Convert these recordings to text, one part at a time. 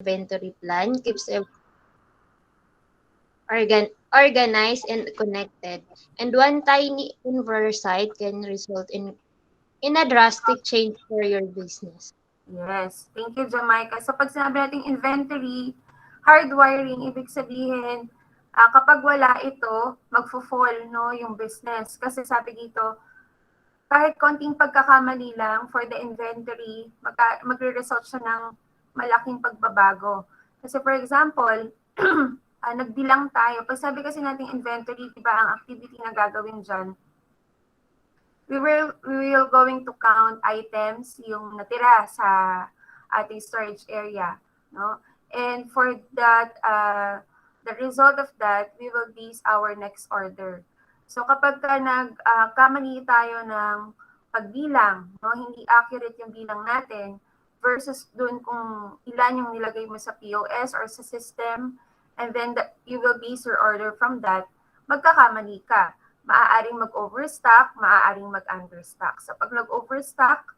inventory plan keeps organized and connected, and one tiny oversight can result in a drastic change for your business. Yes. Thank you, Jamaica. So, pag sinabi natin inventory, hardwiring, ibig sabihin, kapag wala ito, magfo-fall, no, yung business. Kasi sabi dito, kahit konting pagkakamali lang for the inventory, magre-result siya ng malaking pagbabago. Kasi for example, nagbilang tayo. Pag sabi kasi natin inventory, di ba, ang activity na gagawin dyan, we will going to count items yung natira sa ating storage area, no? And for that, the result of that, we will base our next order. So kapag ka nagkamali tayo ng pagbilang, no, hindi accurate yung bilang natin versus dun kung ilan yung nilagay mo sa POS or sa system, and then you will base your order from that, magkakamali ka. Maaaring mag-overstock, maaaring mag-understock. So pag nag-overstock,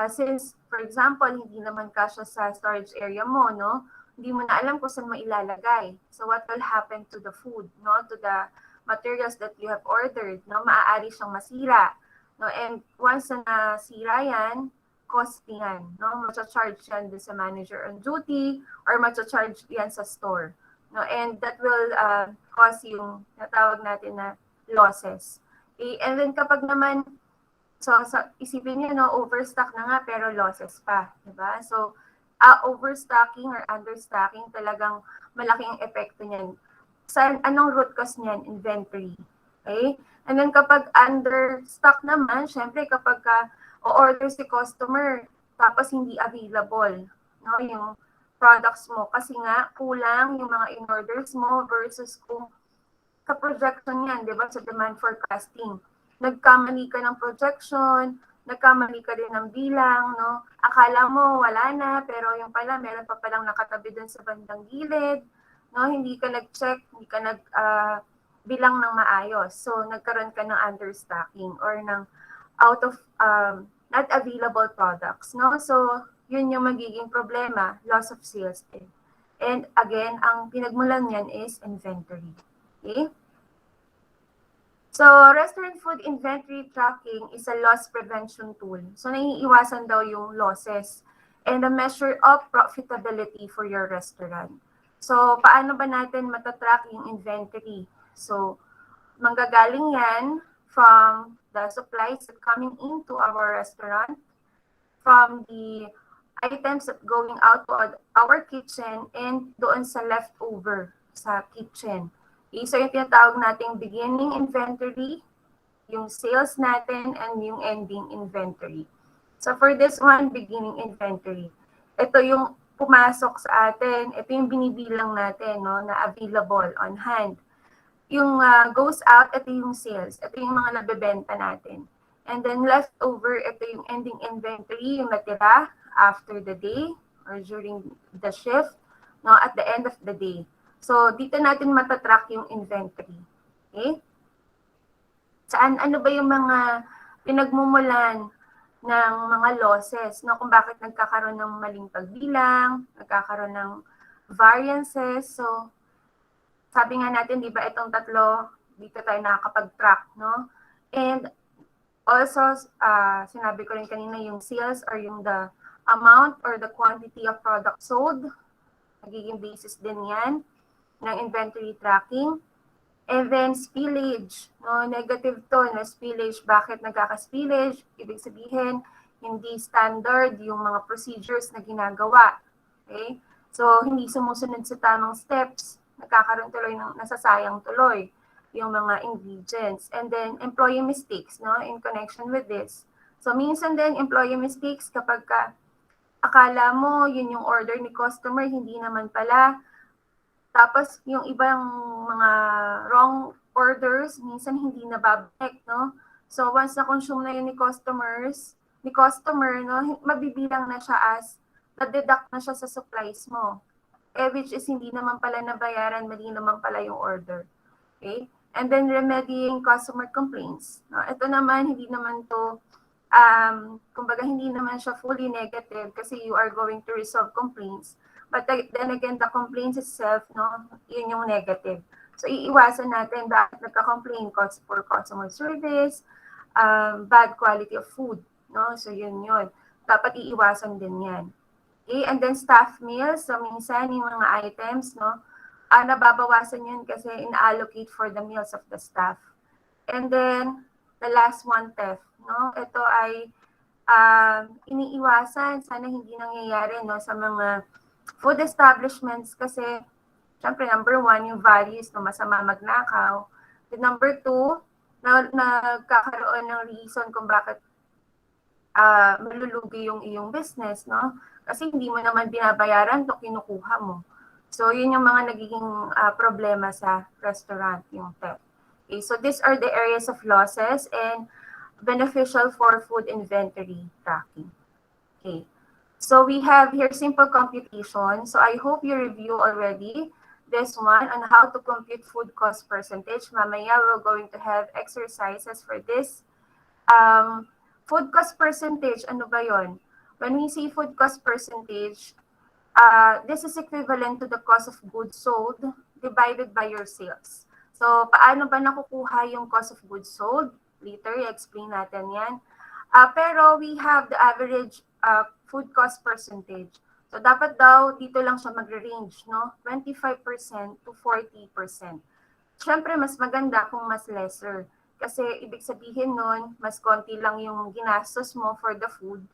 since for example, hindi naman kasya sa storage area mo, no? Hindi mo na alam kung saan mo ilalagay. So what will happen to the food, no? To the materials that you have ordered, no? Maaari siyang masira, no? And once na nasira yan, costly yan, no? Macha-charge yan sa manager on duty or macha-charge yan sa store, no? And that will cause yung natawag natin na losses. Okay? And then kapag naman, so isipin niyo, no, overstock na nga pero losses pa, di ba? So, overstocking or understocking, talagang malaking epekto niyan. Anong root cause niyan? Inventory. Okay? And then kapag understock naman, syempre kapag o-order si customer tapos hindi available, no, yung products mo kasi nga kulang yung mga in-orders mo versus kung sa projection yan, di ba, sa demand forecasting. Nagkamali ka ng projection, nagkamali ka din ng bilang, no? Akala mo wala na, pero yung pala, meron pa palang nakatabi dun sa bandang gilid, no? Hindi ka nag-check, hindi ka bilang ng maayos. So, nagkaroon ka ng understocking or ng out of not available products, no? So, yun yung magiging problema, loss of sales din. And again, ang pinagmulan niyan is inventory. Okay? So, restaurant food inventory tracking is a loss prevention tool. So, naiiwasan daw yung losses and a measure of profitability for your restaurant. So, paano ba natin matatrack yung inventory? So, manggagaling yan from the supplies that coming into our restaurant, from the items that going out to our kitchen, and doon sa leftover sa kitchen. Okay, so yung tinatawag nating beginning inventory, yung sales natin, and yung ending inventory. So for this one, beginning inventory, ito yung pumasok sa atin, ito yung binibilang natin, no, na available on hand. Yung goes out, ito yung sales, ito yung mga nabebenta natin. And then leftover, ito yung ending inventory, yung natira after the day or during the shift, no, at the end of the day. So, dito natin matatrack yung inventory. Okay? Ano ba yung mga pinagmumulan ng mga losses, no? Kung bakit nagkakaroon ng maling pagbilang, nagkakaroon ng variances. So, sabi nga natin, di ba, itong tatlo, dito tayo nakakapag-track, no? And also, sinabi ko rin kanina yung sales or yung the amount or the quantity of product sold. Nagiging basis din yan ng inventory tracking. And then spillage, no, negative to na spillage. Bakit nagkaka-spillage? Ibig sabihin, hindi standard yung mga procedures na ginagawa. Okay? So, hindi sumusunod sa tamang steps. Nagkakaroon tuloy ng nasasayang tuloy yung mga ingredients. And then, employee mistakes, no, in connection with this. So, minsan din, employee mistakes kapag akala mo yun yung order ni customer, hindi naman pala. Tapos, yung ibang mga wrong orders, minsan hindi nababalik, no? So, once na-consume na yun ni customer, no, mabibilang na siya as, na-deduct na siya sa supplies mo. Which is hindi naman pala nabayaran, mali naman pala yung order. Okay? And then, remedying customer complaints. No? Ito naman, hindi naman to, kumbaga hindi naman siya fully negative kasi you are going to resolve complaints. But then again, the complaints itself, no, yun yung negative. So, iiwasan natin bakit nagka-complain, poor customer service, bad quality of food, no? So, yun. Dapat iiwasan din yan. Okay, and then staff meals. So, minsan yung mga items, no, nababawasan yun kasi in-allocate for the meals of the staff. And then, the last one, theft, no? Ito ay iniiwasan, sana hindi nangyayari, no, sa mga food establishments kasi, syempre, number one, yung values, no, masama magnakaw. And number two, nagkakaroon ng reason kung bakit malulugi yung iyong business, no? Kasi hindi mo naman binabayaran to kinukuha mo. So, yun yung mga nagiging problema sa restaurant, yung theft. Okay, so these are the areas of losses and beneficial for food inventory tracking. Okay, so we have here simple computation. So I hope you review already this one on how to compute food cost percentage. Mamaya we're going to have exercises for this. Food cost percentage, ano ba yon? When we say food cost percentage, this is equivalent to the cost of goods sold divided by your sales. So, paano ba nakukuha yung cost of goods sold? Later, i-explain natin yan. Pero we have the average food cost percentage. So, dapat daw dito lang siya magre-range, no? 25% to 40%. Siyempre, mas maganda kung mas lesser. Kasi ibig sabihin nun, mas konti lang yung ginastos mo for the food,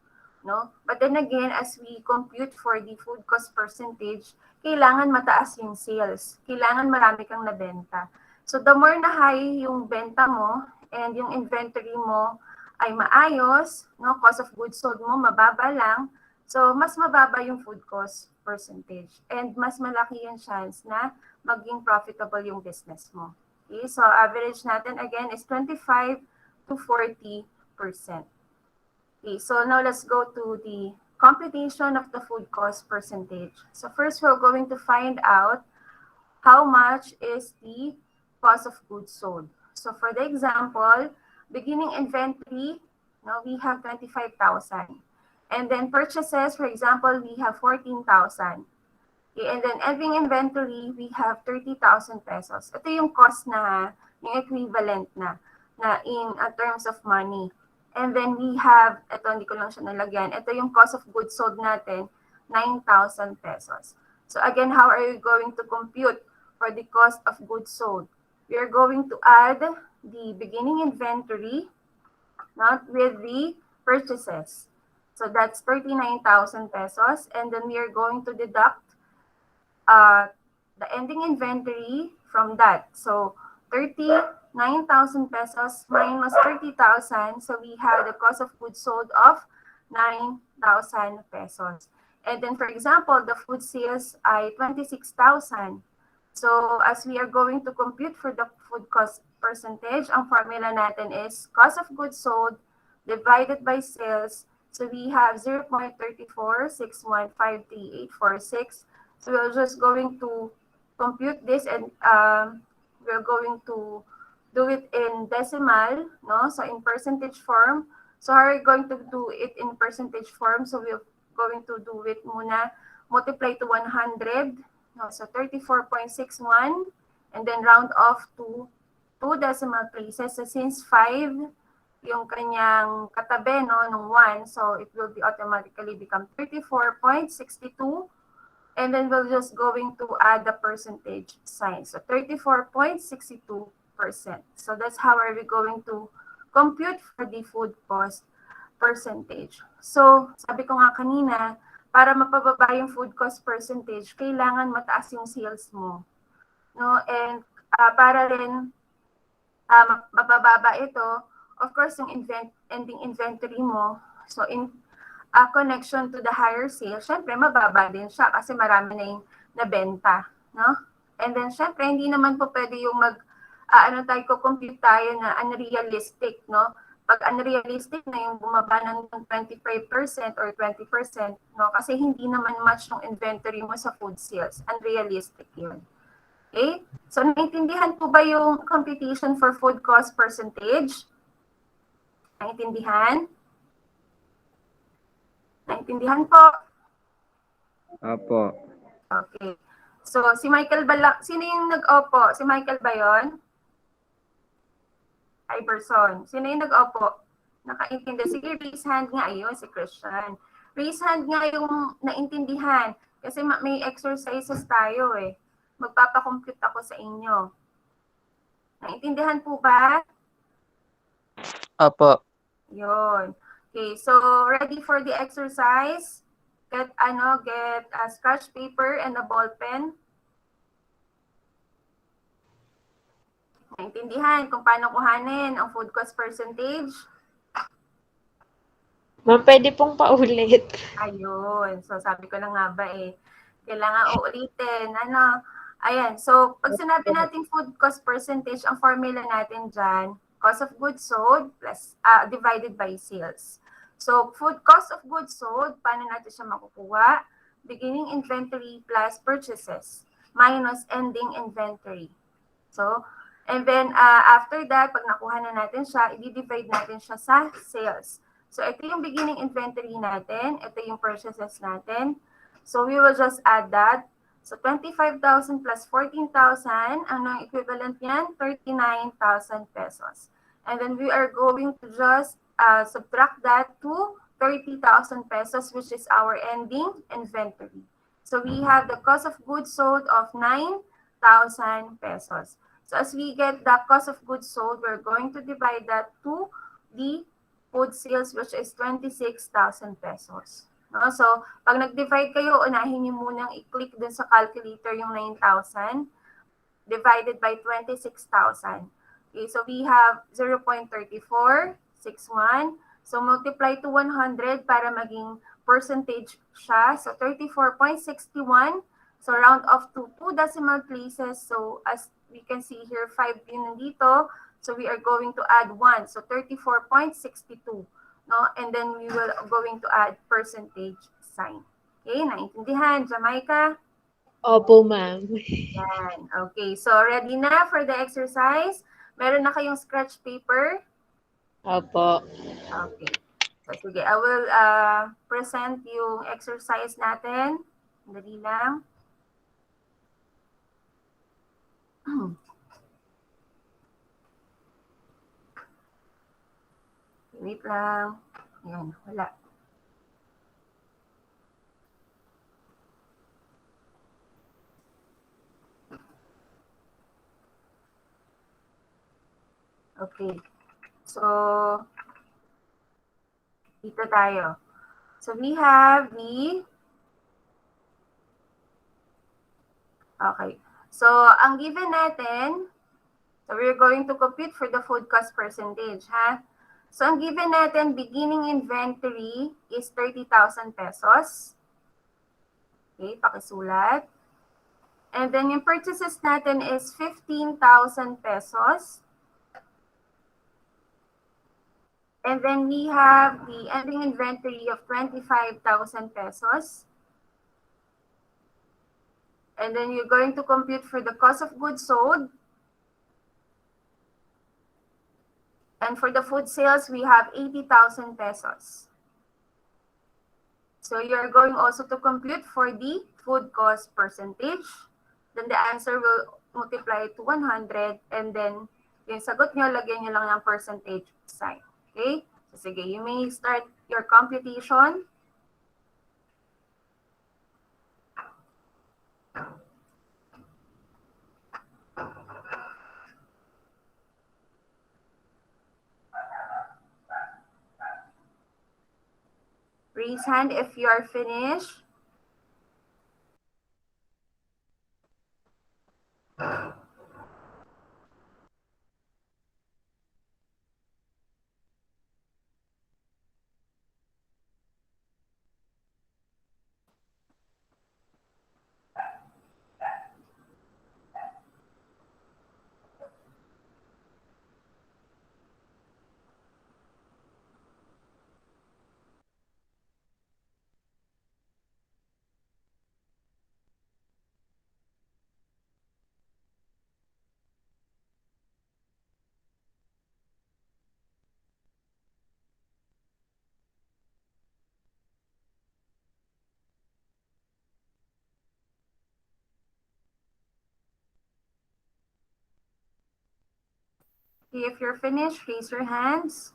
no? But then again, as we compute for the food cost percentage, kailangan mataas yung sales. Kailangan marami kang nabenta. So the more na high yung benta mo and yung inventory mo ay maayos, no, cost of goods sold mo mababa lang, so mas mababa yung food cost percentage and mas malaki yung chance na maging profitable yung business mo. Okay, so average natin again is 25 to 40%. Okay, so now let's go to the computation of the food cost percentage. So first we're going to find out how much is the cost of goods sold. So for the example, beginning inventory, now we have 25,000. And then purchases, for example, we have 14,000. Okay, and then ending inventory, we have 30,000 pesos. Ito yung cost na, yung equivalent na in terms of money. And then we have, ito hindi ko lang siya nalagyan, ito yung cost of goods sold natin, 9,000 pesos. So again, how are you going to compute for the cost of goods sold? We are going to add the beginning inventory, not with the purchases. So that's 39,000 pesos. And then we are going to deduct the ending inventory from that. So 39,000 pesos minus 30,000. So we have the cost of goods sold of 9,000 pesos. And then, for example, the food sales ay 26,000. So as we are going to compute for the food cost percentage, ang formula natin is cost of goods sold divided by sales. So we have 0.346153846. So we're just going to compute this and we're going to do it in decimal, no? So in percentage form. So how are we going to do it in percentage form? So we're going to do it muna, multiply to 100. No? So 34.61 and then round off to 2 decimal places. So since 5 yung kanyang katabi, no, nung 1, so it will be automatically become 34.62. And then we're just going to add the percentage sign. So 34.62%. So that's how are we going to compute for the food cost percentage. So sabi ko nga kanina, para mapababa yung food cost percentage, kailangan mataas yung sales mo. No? And para rin mapababa ito, of course, yung ending inventory mo, so in connection to the higher sales, syempre mababa din siya kasi marami na yung nabenta, no? And then syempre hindi naman po pwede yung compute tayo na unrealistic, no? Pag unrealistic na yung bumaba ng 25% or 20%, no? Kasi hindi naman match yung inventory mo sa food sales. Unrealistic yun. Okay? So naintindihan po ba yung computation for food cost percentage? Naintindihan? Naintindihan po? Opo. Okay. So, si Michael ba, sino yung nag-opo? Si Michael ba yun? Iverson. Sino yung nag-opo? Nakaintindi. Sige, raise hand nga. Ayun, si Christian. Raise hand nga yung naintindihan. Kasi may exercises tayo eh. Magpapakompute ako sa inyo. Naintindihan po ba? Opo. Yun. Okay, so ready for the exercise? Get a scratch paper and a ball pen. Naintindihan kung paano kuhanin ang food cost percentage? Ma'am, pwede pong paulit. Ayun. So, sabi ko na nga ba eh, kailangan uulitin. Ayan. So, pag sinabi natin food cost percentage, ang formula natin dyan, cost of goods sold plus divided by sales. So, food cost of goods sold, paano natin siya makukuha? Beginning inventory plus purchases minus ending inventory. So, and then after that, pag nakuha na natin siya, i-divide natin siya sa sales. So, ito yung beginning inventory natin. Ito yung purchases natin. So, we will just add that. So, 25,000 plus 14,000, ang equivalent niyan? 39,000 pesos. And then we are going to just subtract that to 30,000 pesos, which is our ending inventory. So, we have the cost of goods sold of 9,000 pesos. So, as we get the cost of goods sold, we're going to divide that to the food sales, which is 26,000 pesos. No? So, pag nag-divide kayo, unahin niyo munang i-click dun sa calculator yung 9,000 divided by 26,000. Okay, so we have 0.3461. So, multiply to 100 para maging percentage siya. So, 34.61. So, round off to 2 decimal places. So, as we can see here, 5 yun nandito. So we are going to add 1. So 34.62. No? And then we will going to add percentage sign. Okay, naintindihan, Jamaica? Opo, ma'am. Yan. Okay, so ready na for the exercise? Meron na kayong scratch paper? Opo. Okay. So sige, I will present yung exercise natin. Dali lang. Wait lang. Ayan, wala. Okay. So, dito tayo. So, we have the... Okay. So, ang given natin, so we're going to compute for the food cost percentage, ha? So, ang given natin, beginning inventory is 30,000 pesos. Okay, pakisulat. And then, yung purchases natin is 15,000 pesos. And then, we have the ending inventory of 25,000 pesos. And then, you're going to compute for the cost of goods sold. And for the food sales, we have 80,000 pesos. So you're going also to compute for the food cost percentage. Then the answer will multiply to 100. And then yung sagot nyo, lagyan nyo lang ng percentage sign. Okay? So sige, you may start your computation. Raise hand if you are finished. Okay, if you're finished, raise your hands.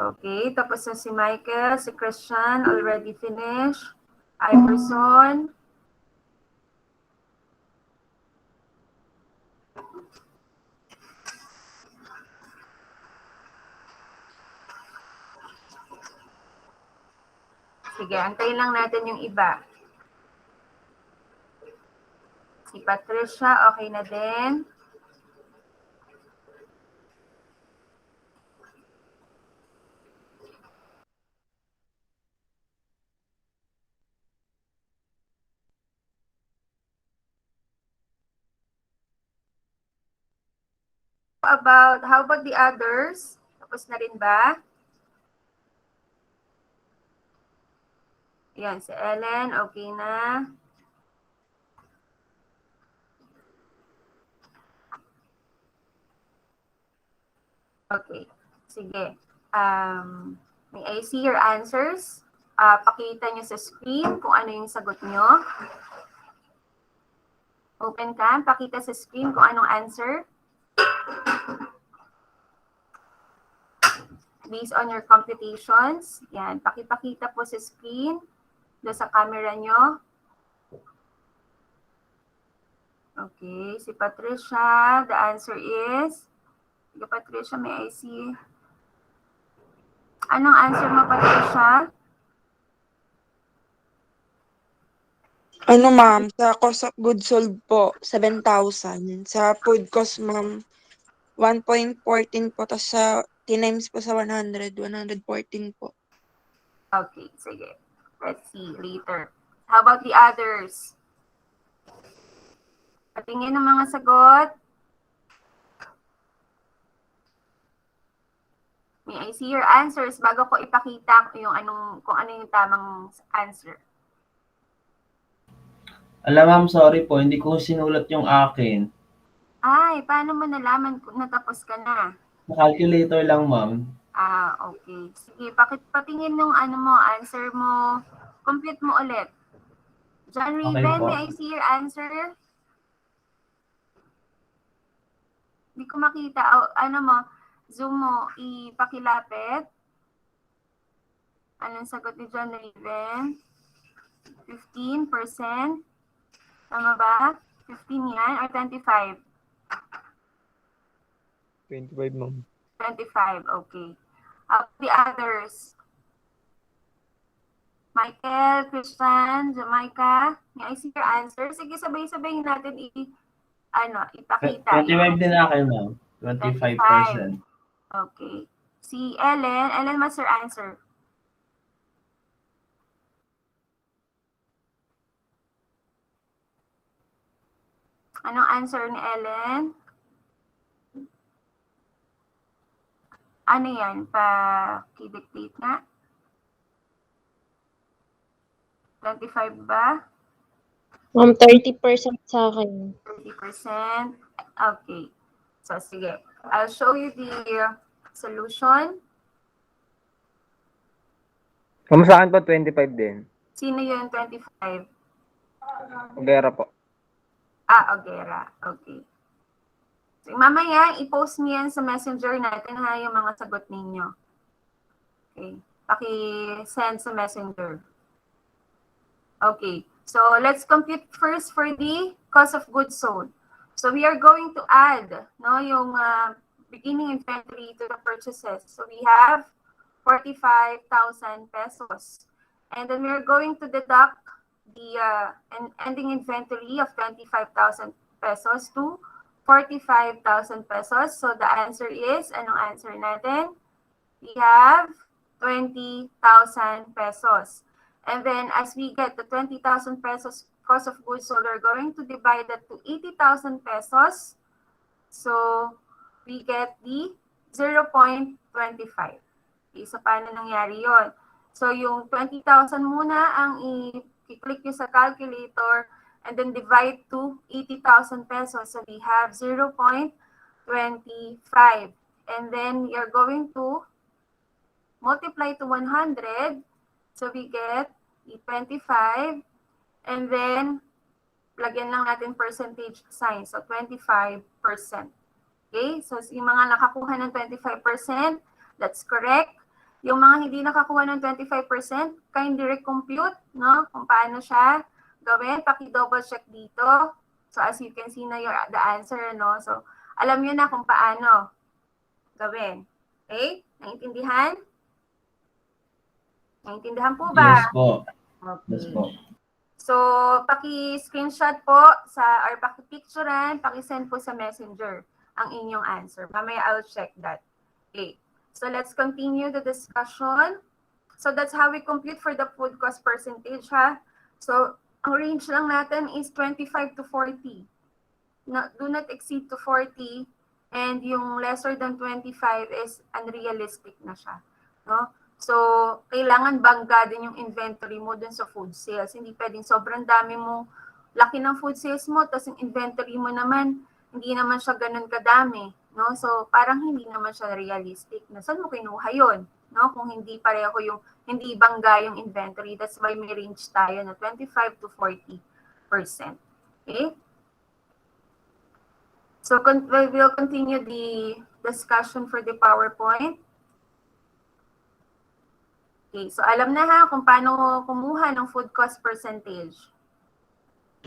Okay, tapos na si Michael, si Christian, already finished. Iverson. Sige, antayin lang natin yung iba. Si Patricia, okay na din. How about the others? Tapos na rin ba? Yan, si Ellen, okay na. Okay, sige. May I see your answers? Pakita nyo sa screen kung ano yung sagot nyo. Open cam, pakita sa screen kung anong answer. Based on your computations. Yan, pakipakita po sa screen. Doon sa camera nyo. Okay, si Patricia, the answer is, sige Patricia, may I see? Anong answer mo, Patricia? Ano ma'am, sa cost of goods sold po, 7,000. Sa food cost ma'am, 1.14 po. Tapos sa tinimes po sa 100, 114 po. Okay, sige. Let's see later. How about the others? Patingin ng mga sagot. May I see your answers bago ko ipakita kung ano yung tamang answer. Alam ma'am, sorry po, hindi ko sinulat yung akin. Ay, paano mo nalaman kung natapos ka na? Calculator lang ma'am. Okay. Sige, patingin nung answer mo. Complete mo ulit. John Raven, Okay po. may I see your answer? Hindi ko makita. Zoom mo, ipakilapit. Anong sagot ni John Raven? 15%? Tama ba? 15 yan or 25? 25, ma'am. 25, okay. The others. Michael, Christian, Jamaica, may I see your answer? Sige, sabay-sabay natin ipakita. 25 din akin ma'am. 25%. Okay. Si Ellen, what's your answer? Anong answer ni Ellen? Ano yan? Pa-dictate nga? 25 ba? 30% sa akin. 30%. Okay. So, sige. I'll show you the solution. Kung sa akin po, 25 din. Sino yung 25? Ogera po. Ogera. Okay. So, mamaya, i-post niyo yan sa messenger natin yung mga sagot ninyo. Okay. Paki-send sa messenger. Okay. So let's compute first for the cost of goods sold. So we are going to add yung beginning inventory to the purchases. So we have 45,000 pesos. And then we're going to deduct the ending inventory of 25,000 pesos to 45,000 pesos. So the answer is, anong answer natin? We have 20,000 pesos. And then as we get the 20,000 pesos cost of goods sold, we're going to divide that to 80,000 pesos. So we get the 0.25. Okay, so paano nangyari yon? So yung 20,000 muna ang i-click nyo sa calculator and then divide to 80,000 pesos. So we have 0.25. And then you're going to multiply to 100. So we get the 25. And then lagyan lang natin percentage sign. So 25%. Okay? So yung mga nakakuha ng 25%, that's correct. Yung mga hindi nakakuha ng 25%, kindly recompute, no? Kung paano siya gawin. Paki-double check dito. So as you can see na the answer, no? So alam niyo na kung paano gawin. Okay? Naintindihan? Naintindihan po ba? Yes po. Yes Okay. po. So, paki-screenshot po or paki-picturean, paki-send po sa messenger ang inyong answer. Mamaya I'll check that. Okay. So, let's continue the discussion. So, that's how we compute for the food cost percentage, ha? So, ang range lang natin is 25 to 40. Do not exceed to 40. And yung lesser than 25 is unrealistic na siya. No? So, kailangan bangga din yung inventory mo dun sa food sales. Hindi pwedeng sobrang dami mo, laki ng food sales mo, tapos yung inventory mo naman, hindi naman siya ganun kadami. No? So, parang hindi naman siya realistic. Na saan mo kinuha yun? No? Kung hindi pareho yung, hindi bangga yung inventory. That's why may range tayo na 25 to 40%. Okay? So, we'll continue the discussion for the PowerPoint. Okay, so alam na ha kung paano kumuha ng food cost percentage.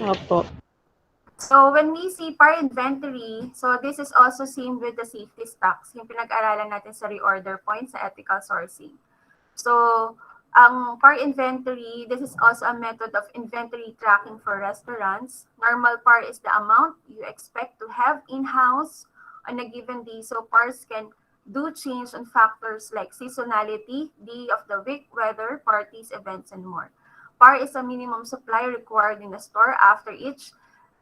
Opo. So when we see par inventory, so this is also same with the safety stocks, yung pinag-aralan natin sa reorder point sa ethical sourcing. So ang par inventory, this is also a method of inventory tracking for restaurants. Normal par is the amount you expect to have in-house on a given day. So pars can do change on factors like seasonality, day of the week, weather, parties, events, and more. PAR is a minimum supply required in the store after each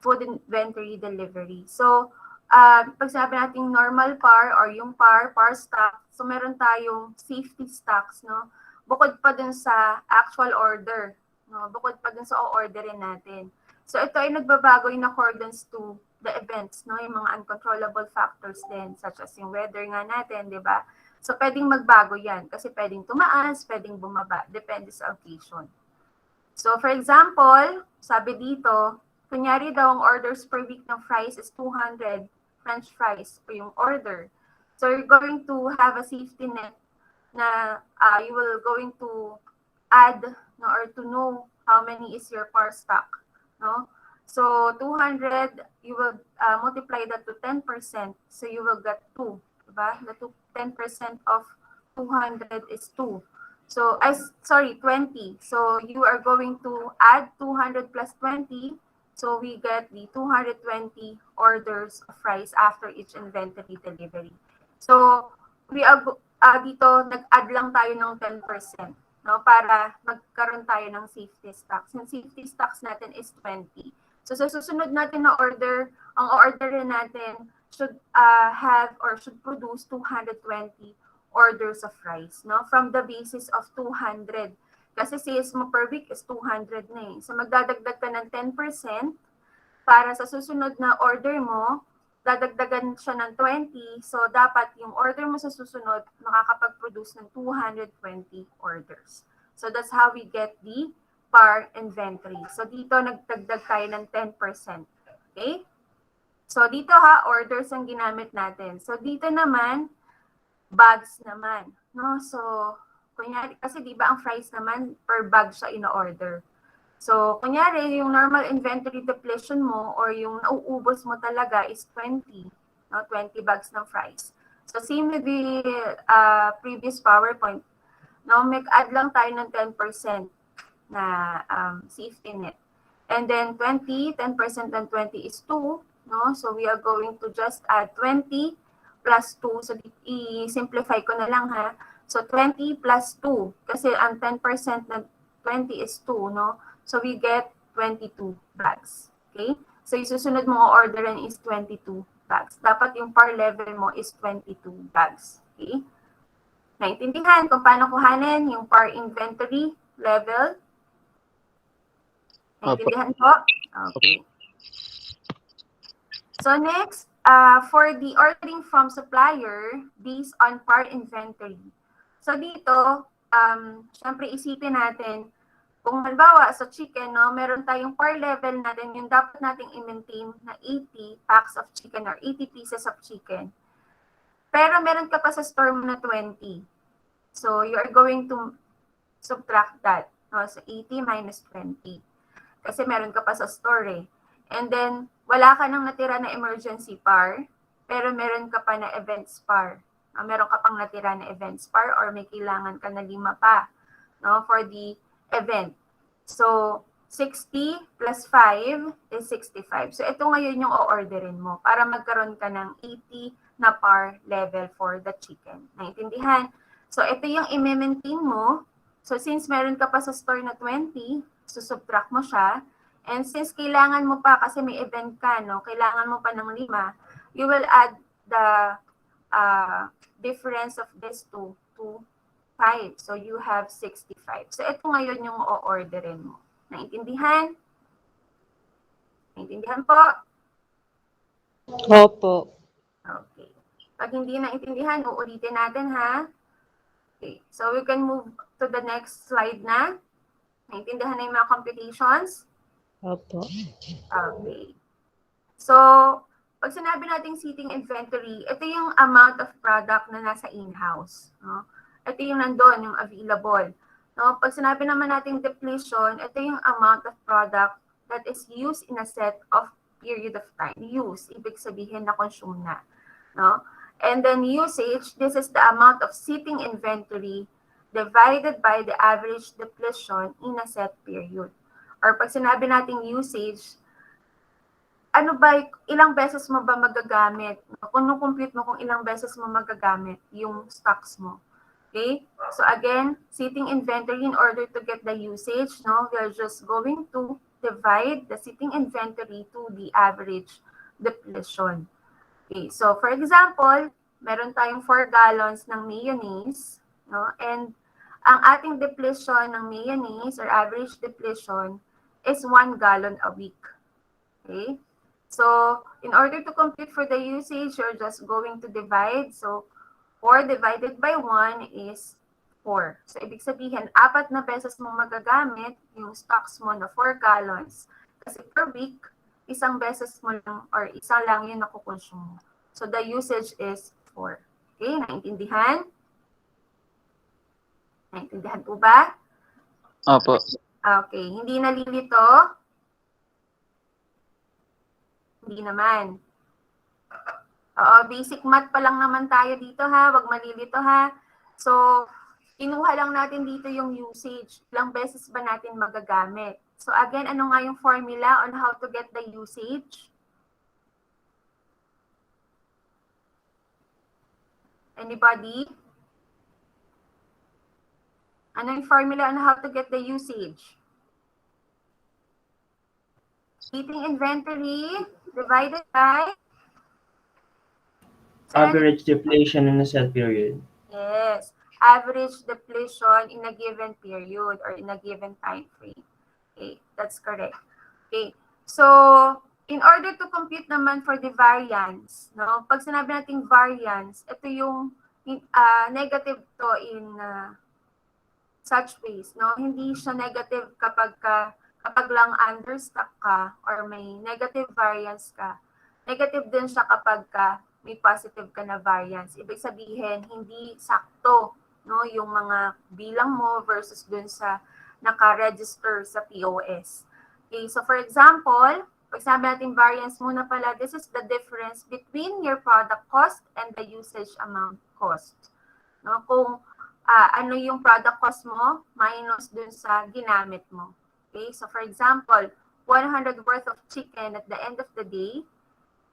food inventory delivery. So, pag sabi natin normal PAR or yung PAR stock, so meron tayong safety stocks, no? Bukod pa dun sa actual order, no? Bukod pa dun sa o-orderin natin. So, ito ay nagbabago in accordance to the events, no? Yung mga uncontrollable factors din, such as yung weather nga natin, di ba? So, pwedeng magbago yan kasi pwedeng tumaas, pwedeng bumaba, depende sa occasion. So, for example, sabi dito, kunyari daw ang orders per week ng fries is 200 French fries o yung order. So, you're going to have a safety net na you will going to add, no, or to know how many is your par stock, no? So 200, you will multiply that to 10%. So you will get 2. Diba? The 10% of 200 is 2. So, 20. So you are going to add 200 plus 20. So we get the 220 orders of fries after each inventory delivery. So we are dito, nag-add lang tayo ng 10%. No, para magkaroon tayo ng safety stocks. Yung safety stocks natin is 20. So sa susunod natin na order, ang orderin natin should have or should produce 220 orders of fries, no? From the basis of 200. Kasi sales mo per week is 200 na eh. So magdadagdag ka ng 10% para sa susunod na order mo, dadagdagan siya ng 20. So dapat yung order mo sa susunod makakapag-produce ng 220 orders. So that's how we get the par inventory. So dito nagdagdag tayo ng 10%. Okay? So dito ha, orders ang ginamit natin. So dito naman, bags naman. No? So kunyari, kasi di ba ang fries naman per bag siya in-order. So, kunyari, yung normal inventory depletion mo or yung nauubos mo talaga is 20, no? 20 bags ng fries. So, same with the previous PowerPoint, no? Mag-add lang tayo ng 10% na safety net. And then 10% and 20 is 2, no? So, we are going to just add 20 plus 2. So, i-simplify ko na lang, ha? So, 20 plus 2. Kasi ang 10% na 20 is 2, no? So, we get 22 bags. Okay? So, yung susunod mo orderin is 22 bags. Dapat yung par level mo is 22 bags. Okay? Naintindihan kung paano kuhanin yung par inventory level? Naintindihan po? Okay. So, next, for the ordering from supplier based on par inventory. So, dito, syempre isipin natin, kung halimbawa sa chicken, no, meron tayong par level natin, yung dapat nating i-maintain na 80 packs of chicken or 80 pieces of chicken. Pero meron ka pa sa store mo na 20. So, you are going to subtract that. No? So, 80 minus 20. Kasi meron ka pa sa store eh. And then, wala ka nang natira na emergency par, pero meron ka pa na events par. Meron ka pang natira na events par or may kailangan ka na 5 pa, no, for the event. So, 60 plus 5 is 65. So, ito ngayon yung o-orderin mo para magkaroon ka ng 80 na par level for the chicken. Naintindihan? So, ito yung i-maintain mo. So, since meron ka pa sa store na 20, subtract mo siya. And since kailangan mo pa, kasi may event ka, no, kailangan mo pa ng 5, you will add the difference of this two to 5. So, you have 65. So, ito ngayon yung o-orderin mo. Naintindihan? Naintindihan po? Opo. Okay. Pag hindi naintindihan, uulitin natin, ha? Okay. So, we can move to the next slide na. Naintindihan na yung mga computations? Opo. Okay. So, pag sinabi nating seating inventory, ito yung amount of product na nasa in-house. No? Ito yung nandun, yung available. No? Pag sinabi naman nating depletion, ito yung amount of product that is used in a set of period of time. Use, ibig sabihin na consume na. No? And then usage, this is the amount of seating inventory divided by the average depletion in a set period. Or pag sinabi nating usage, ano ba, ilang beses mo ba magagamit? Kung compute mo kung ilang beses mo magagamit yung stocks mo. Okay? So again, seating inventory, in order to get the usage, no, we are just going to divide the seating inventory to the average depletion. Okay, so for example, meron tayong 4 gallons ng mayonnaise, no, and ang ating depletion ng mayonnaise or average depletion is 1 gallon a week. Okay? So, in order to compute for the usage, you're just going to divide. So, 4 divided by 1 is 4. So, ibig sabihin, 4 na beses mo magagamit yung stocks mo na 4 gallons. Kasi per week, isang beses mo lang or isa lang yung nakukonsume mo. So, the usage is 4. Okay? Naintindihan? Naintindihan po ba? Opo. Okay. Hindi nalilito? Hindi naman. Oo, basic math pa lang naman tayo dito, ha? Wag malilito, ha? So, kinuha lang natin dito yung usage. Ilang beses ba natin magagamit? So, again, ano nga yung formula on how to get the usage? Anybody? Ano yung formula on how to get the usage? Seating inventory divided by Average depletion in a set period. Yes, average depletion in a given period or in a given time frame. Okay, that's correct. Okay, so in order to compute naman for the variance, no? Pag sinabi nating variance, ito yung negative to in such ways, no? Hindi siya negative kapag lang understock ka or may negative variance ka. Negative din siya kapag may positive ka na variance. Ibig sabihin, hindi sakto, no, yung mga bilang mo versus dun sa naka-register sa POS. Okay, so for example, pag sabi natin variance muna pala, this is the difference between your product cost and the usage amount cost. No? Kung ano yung product cost mo minus dun sa ginamit mo. Okay, so for example, 100 worth of chicken at the end of the day,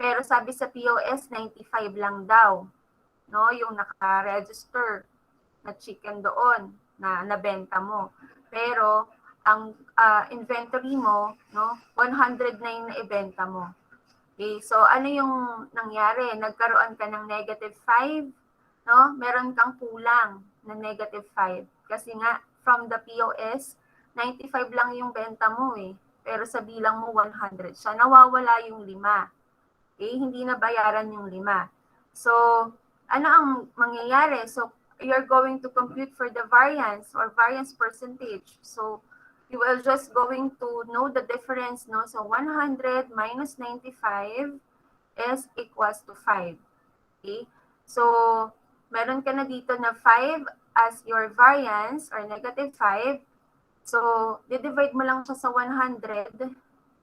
pero sabi sa POS, 95 lang daw. No, yung naka-register na chicken doon na nabenta mo. Pero ang inventory mo, no, 100 na yung naibenta mo. Okay, so ano yung nangyari? Nagkaroon ka ng -5, no? Meron kang kulang na -5 kasi nga from the POS, 95 lang yung benta mo eh. Pero sa bilang mo 100 siya, nawawala yung 5. Okay, hindi na bayaran yung 5. So, ano ang mangyayari? So, you're going to compute for the variance or variance percentage. So, you will just going to know the difference, no? So, 100 minus 95 is equals to 5. Okay? So, meron ka na dito na 5 as your variance or -5. So, di-divide mo lang siya sa 100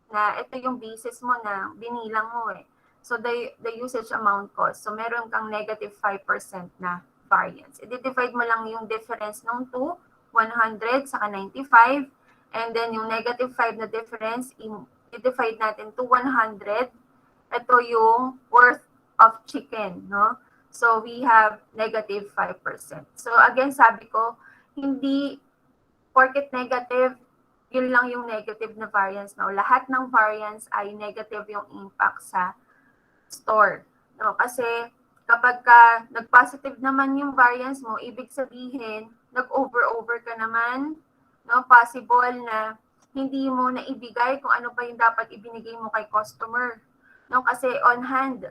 na ito yung basis mo na binilang mo eh. So, the usage amount cost. So, meron kang -5% na variance. I-divide mo lang yung difference ng 2, 100 saka 95. And then, yung -5 na difference, i-divide natin to 100. Ito yung worth of chicken, no? So, we have -5%. So, again, sabi ko, hindi porket negative, yun lang yung negative na variance. No? Lahat ng variance ay negative yung impact sa store. No? Kasi kapag ka nag-positive naman yung variance mo, ibig sabihin, nag-over ka naman, no? Possible na hindi mo na ibigay kung ano pa yung dapat ibinigay mo kay customer. No? Kasi on hand,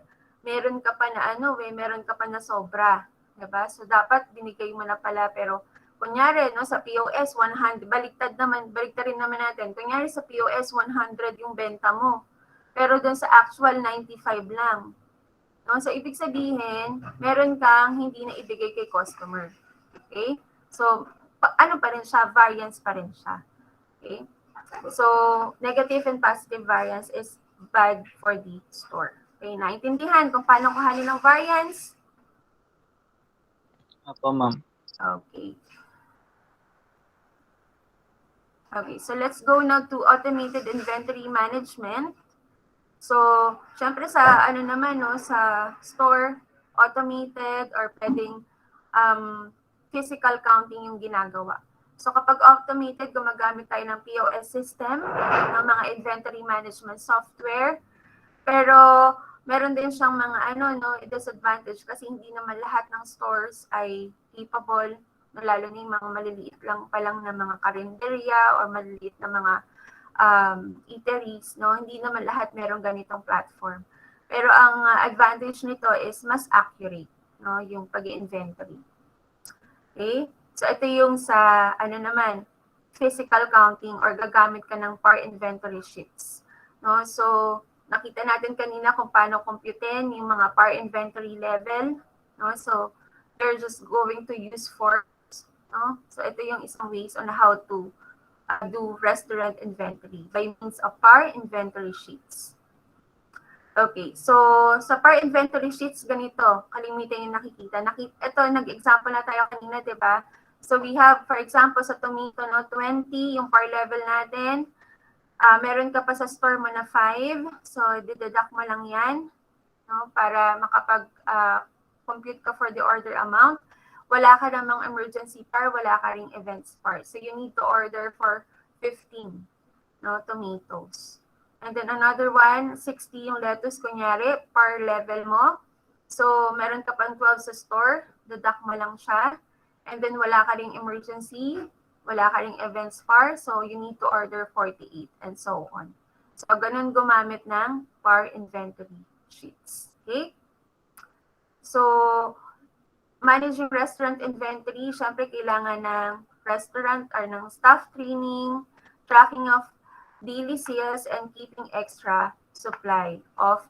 meron ka pa na meron ka pa na sobra. Diba? So, dapat binigay mo na pala, pero kunyari, no, sa POS, 100, baliktarin naman natin. Kunyari sa POS, 100 yung benta mo. Pero dun sa actual, 95 lang. No? So, ibig sabihin, meron kang hindi na ibigay kay customer. Okay? So, ano pa rin siya? Variance pa rin siya. Okay? So, negative and positive variance is bad for the store. Okay? Naintindihan kung paano kuhanin ng variance? Opo, ma'am. Okay. Okay, so let's go now to automated inventory management. So, syempre sa naman, no, sa store, automated or pwedeng physical counting yung ginagawa. So, kapag automated, gumagamit tayo ng POS system, ng mga inventory management software. Pero, meron din siyang mga disadvantage kasi hindi naman lahat ng stores ay capable, lalo na yung mga maliliit lang pa lang na mga karinderya or maliliit na mga eateries, no? Hindi naman lahat merong ganitong platform. Pero ang advantage nito is mas accurate, no? Yung pag-inventory. Okay? So, ito yung sa, naman, physical counting or gagamit ka ng par inventory sheets. No? So, nakita natin kanina kung paano computein yung mga par inventory level. No? So, they're just going to use forms. No? So, ito yung isang ways on how to do restaurant inventory by means of par inventory sheets. Okay, so sa par inventory sheets, ganito, kalimitan yung nakikita. Ito, nag-example na tayo kanina, di ba? So we have, for example, sa tomato, no, 20, yung par level natin. Meron ka pa sa store mo na 5. So, dideduct mo lang yan, no, para makapag-compute ka for the order amount. Wala ka namang emergency par, wala ka ring events par. So, you need to order for 15, no, tomatoes. And then another one, 60 yung lettuce, kunyari, par level mo. So, meron ka pang 12 sa store, deduct mo lang siya. And then, wala ka ring emergency, wala ka ring events par, so you need to order 48, and so on. So, ganun gumamit ng par inventory sheets. Okay? So, managing restaurant inventory, syempre kailangan ng restaurant or ng staff training, tracking of daily sales, and keeping extra supply of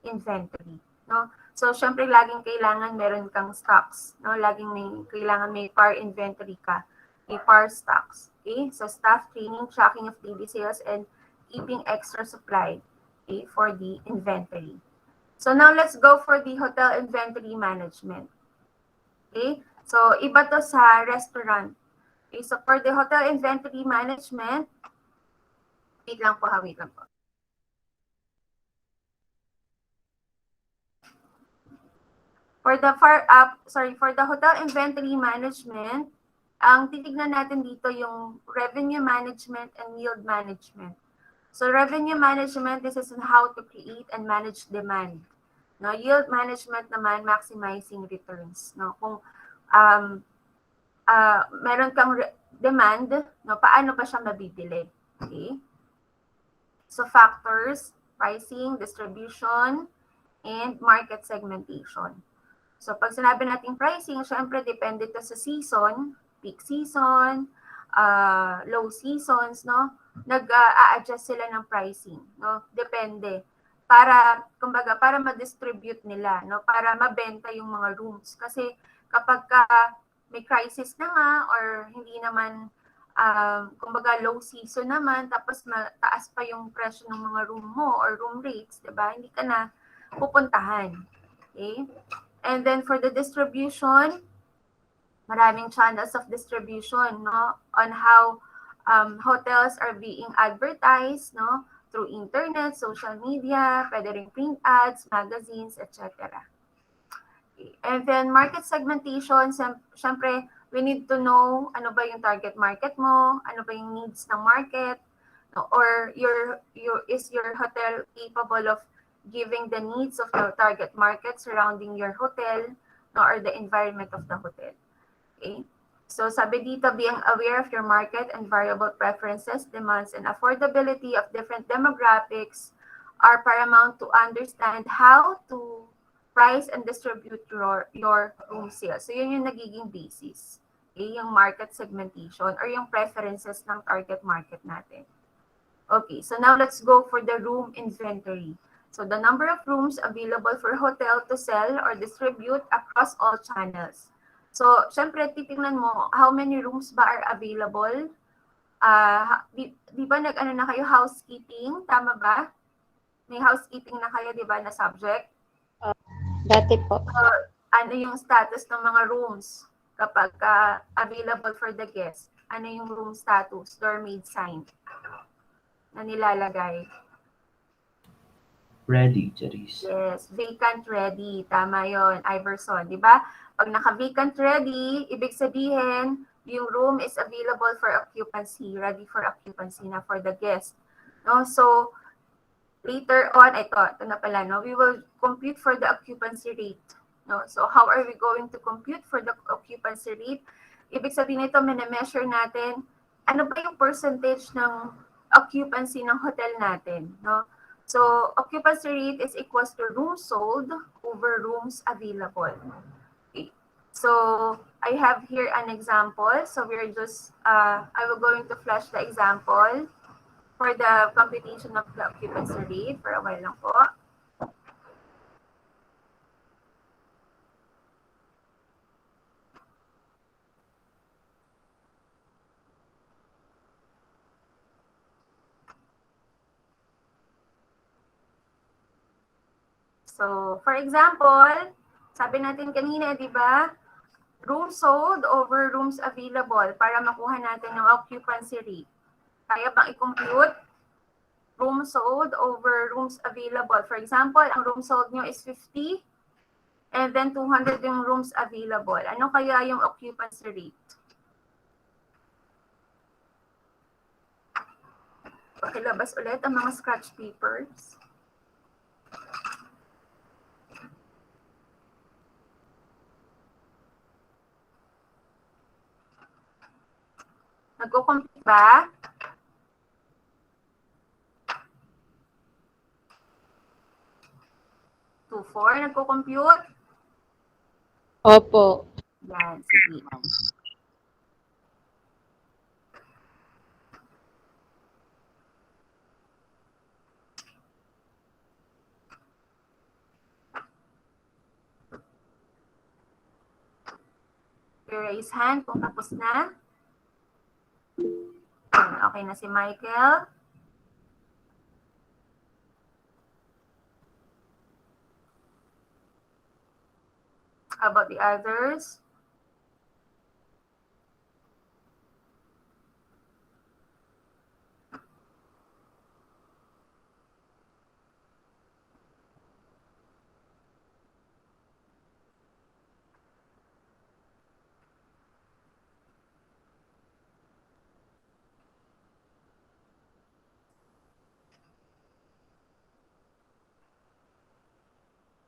inventory. No? So, syempre laging kailangan meron kang stocks. No? Laging kailangan may par inventory ka. par stocks. Okay, so staff training, tracking of daily sales, and keeping extra supply, okay, for the inventory. So now let's go for the hotel inventory management. Okay, so iba to sa restaurant. Okay, so for the hotel inventory management, wait lang po. For the hotel inventory management, ang titignan natin dito yung revenue management and yield management. So revenue management, this is how to create and manage demand. No, yield management naman, maximizing returns. No, kung meron kang demand, no, paano ba siya mabibili? Okay? So factors, pricing, distribution, and market segmentation. So pag sinabi nating pricing, syempre depende to sa season, peak season, low seasons, no? Nag-a-adjust sila ng pricing, no? Depende. Para, kumbaga, para ma-distribute nila, no? Para mabenta yung mga rooms. Kasi kapag may crisis na nga or hindi naman, kumbaga, low season naman, tapos mataas pa yung presyo ng mga room mo or room rates, diba? Hindi ka na pupuntahan. Okay? And then for the distribution, maraming channels of distribution, no, on how hotels are being advertised, no, through internet, social media, pwede rin print ads, magazines, etc. And then market segmentation, syempre, we need to know ano ba yung target market mo, ano ba yung needs ng market, no, or is your hotel capable of giving the needs of the target market surrounding your hotel, no, or the environment of the hotel. Okay? So sabi dito, being aware of your market and variable preferences, demands, and affordability of different demographics are paramount to understand how to price and distribute your room sales. So yun yung nagiging basis. Okay? Yung market segmentation or yung preferences ng target market natin. Okay, so now let's go for the room inventory. So the number of rooms available for hotel to sell or distribute across all channels. So, syempre, titingnan mo, how many rooms ba are available? Di ba nag-ano na kayo, housekeeping? Tama ba? May housekeeping na kayo, di ba, na subject? Dati po. Ano yung status ng mga rooms kapag available for the guest? Ano yung room status? Door maid sign na nilalagay. Ready, Charis. Yes, vacant ready. Tama yon, Iverson, di ba? Pag naka-vacant ready, ibig sabihin, yung room is available for occupancy, ready for occupancy na for the guest. No? So, later on, ito na pala, no? We will compute for the occupancy rate. No? So, how are we going to compute for the occupancy rate? Ibig sabihin nito, mini-measure natin, ano ba yung percentage ng occupancy ng hotel natin, no? So, occupancy rate is equals to rooms sold over rooms available. Okay. So, I have here an example. So, we're just, I will going to flash the example for the computation of the occupancy rate for a while lang po. So, for example, sabi natin kanina, di ba? Rooms sold over rooms available para makuha natin yung occupancy rate. Kaya bang i-compute? Rooms sold over rooms available. For example, ang room sold nyo is 50 and then 200 yung rooms available. Ano kaya yung occupancy rate? Pakilabas ulit ang mga scratch papers. Nagko-compute ba? Nagko-compute? Opo. Yan, sige. Raise hand kung tapos na. Okay na si Michael. How about the others?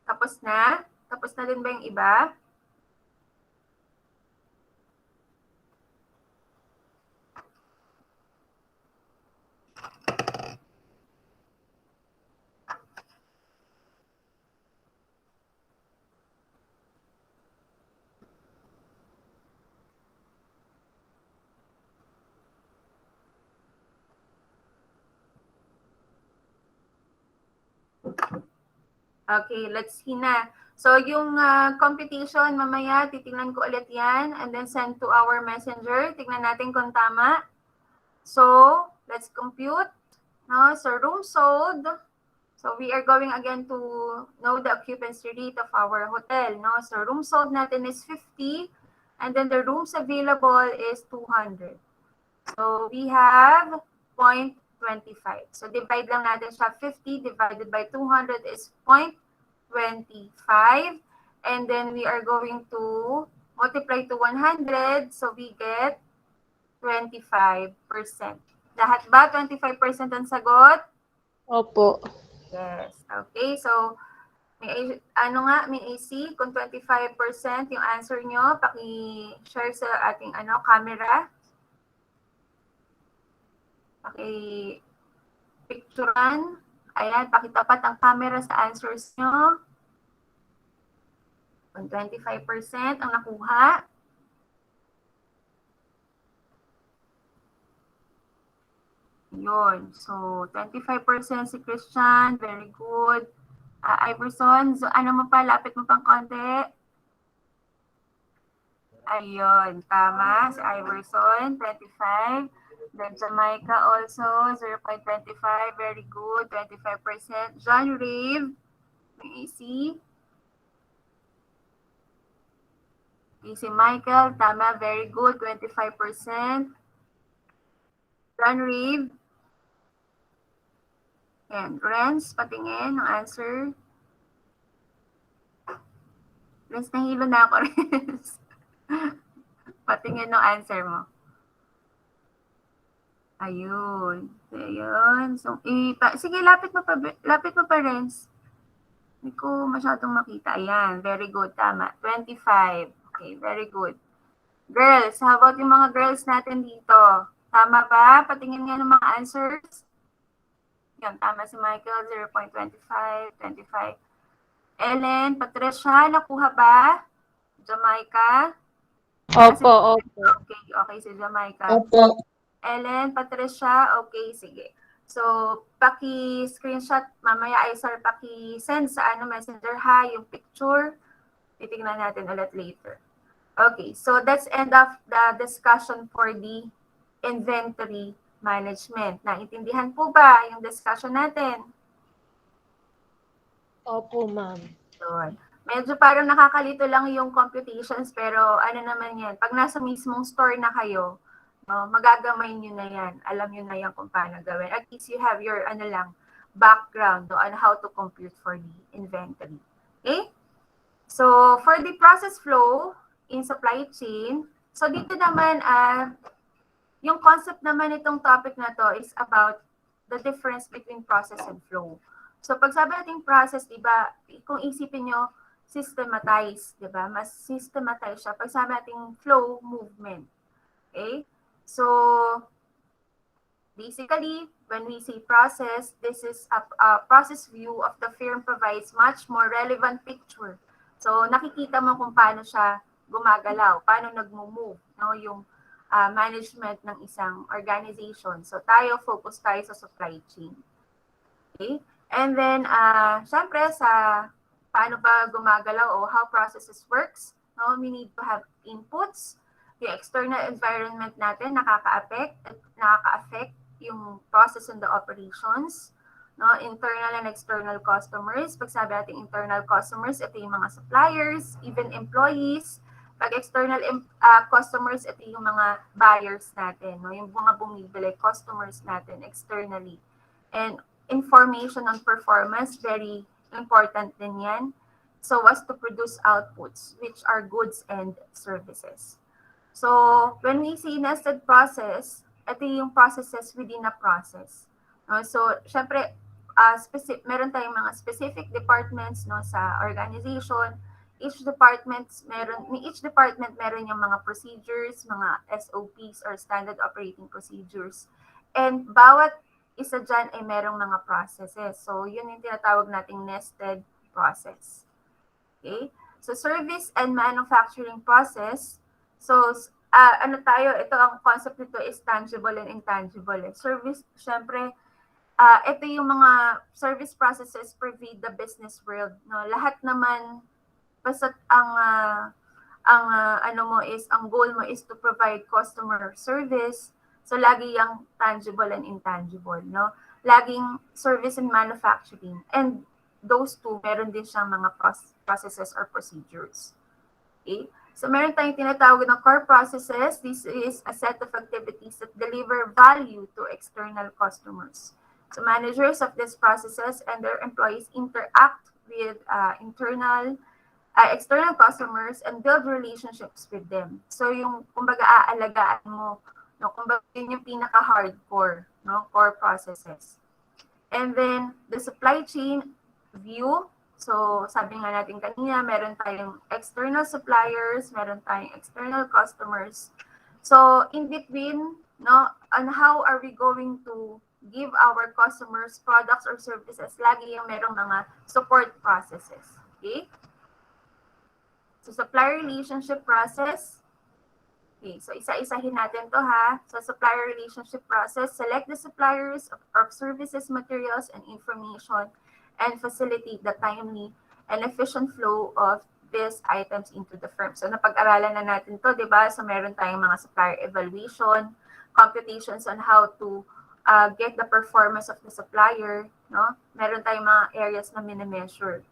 Tapos na? Tapos na din ba yung iba? Okay, let's see na. So, yung computation, mamaya, titingnan ko ulit yan and then send to our messenger. Tingnan natin kung tama. So, let's compute. No? So, room sold. So, we are going again to know the occupancy rate of our hotel. No? So, room sold natin is 50 and then the rooms available is 200. So, we have 0.25. So, divide lang natin siya. 50 divided by 200 is 0.25. And then we are going to multiply to 100. So, we get 25%. Lahat ba 25% ang sagot? Opo. Yes. Okay. So, may AC, kung 25% yung answer nyo, paki-share sa ating camera. Paki-picturean. Ayan, pakitapat ang camera sa answers nyo. Kung 25% ang nakuha. Yun. So, 25% si Christian. Very good. Iverson, so ano mo pa? Lapit mo pang konti. Ayun. Tama. Si Iverson, 25. Then Jamaica also, 0.25. Very good. 25%. John Rave. May AC. Si Michael. Tama. Very good. 25%. John Rave. And Renz, patingin ang answer. Renz, nahilo na ako, Renz. Patingin ang answer mo. Ayun. Ayun. So, sige, lapit mo pa, Renz. Hindi ko masyadong makita. Ayan, very good. Tama. 25. Okay, very good. Girls, how about yung mga girls natin dito? Tama ba? Patingin nga ng mga answers. Yan, tama si Michael, 0.25, 25. Ellen, Patricia, nakuha ba? Jamaica? Opo. Okay, si Jamaica. Opo. Ellen, Patricia, okay, sige. So, paki-screenshot, mamaya ay sir, paki-send sa messenger ha, yung picture. Titignan natin ulit later. Okay, so that's end of the discussion for the inventory management. Naintindihan po ba yung discussion natin? Opo, ma'am. Yun. Medyo parang nakakalito lang yung computations, pero ano naman yan, pag nasa mismong store na kayo, no, magagamay nyo na yan. Alam nyo na yan kung paano gawin. At least you have your background on how to compute for the inventory. Okay? So, for the process flow in supply chain, so dito naman, yung concept naman itong topic na to is about the difference between process and flow. So, pag sabi natin process, diba, kung isipin nyo, systematize, diba? Mas systematize siya. Pag sabi natin flow, movement. Okay? So, basically, when we say process, this is a process view of the firm provides much more relevant picture. So, nakikita mo kung paano siya gumagalaw, paano nagmo-move, no? Yung management ng isang organization. So, focus tayo sa supply chain. Okay? And then, syempre, sa paano ba gumagalaw o how processes works, no? We need to have inputs. yung external environment natin nakaka-affect yung process and the operations, no? Internal and external customers. Pag sabi natin internal customers, ito yung mga suppliers, even employees. Pag external customers, ito yung mga buyers natin, no? Yung mga bumibili, customers natin externally. And information on performance, very important din yan. So as to produce outputs, which are goods and services. So when we see nested process, ito yung processes within a process. No? So syempre, meron tayong mga specific departments, no, sa organization. Each department meron yung mga procedures, mga SOPs or standard operating procedures. And bawat isa dyan ay merong mga processes. So yun yung tinatawag nating nested process. Okay? So service and manufacturing process. So, ito ang concept nito is tangible and intangible. Service, syempre, ito yung mga service processes pervade the business world. No? Lahat naman, basta ang goal mo is to provide customer service. So, lagi yung tangible and intangible. No? Laging service and manufacturing. And those two, meron din siyang mga processes or procedures. Okay? So, meron tayong tinatawag na core processes. This is a set of activities that deliver value to external customers. So, managers of these processes and their employees interact with external customers and build relationships with them. So, yung kumbaga aalagaan mo, no, kumbaga yun yung pinaka-hardcore, no, core processes. And then, the supply chain view. So, sabi nga natin kanina, meron tayong external suppliers, meron tayong external customers. So, in between, no, on how are we going to give our customers products or services, lagi yung merong mga support processes. Okay? So, supplier relationship process. Okay, so isa-isahin natin to ha. So, supplier relationship process, select the suppliers of services, materials, and information and facilitate the timely and efficient flow of these items into the firm. So, napag-aralan na natin to, di ba? So, meron tayong mga supplier evaluation, computations on how to get the performance of the supplier, no? Meron tayong mga areas na minimeasure.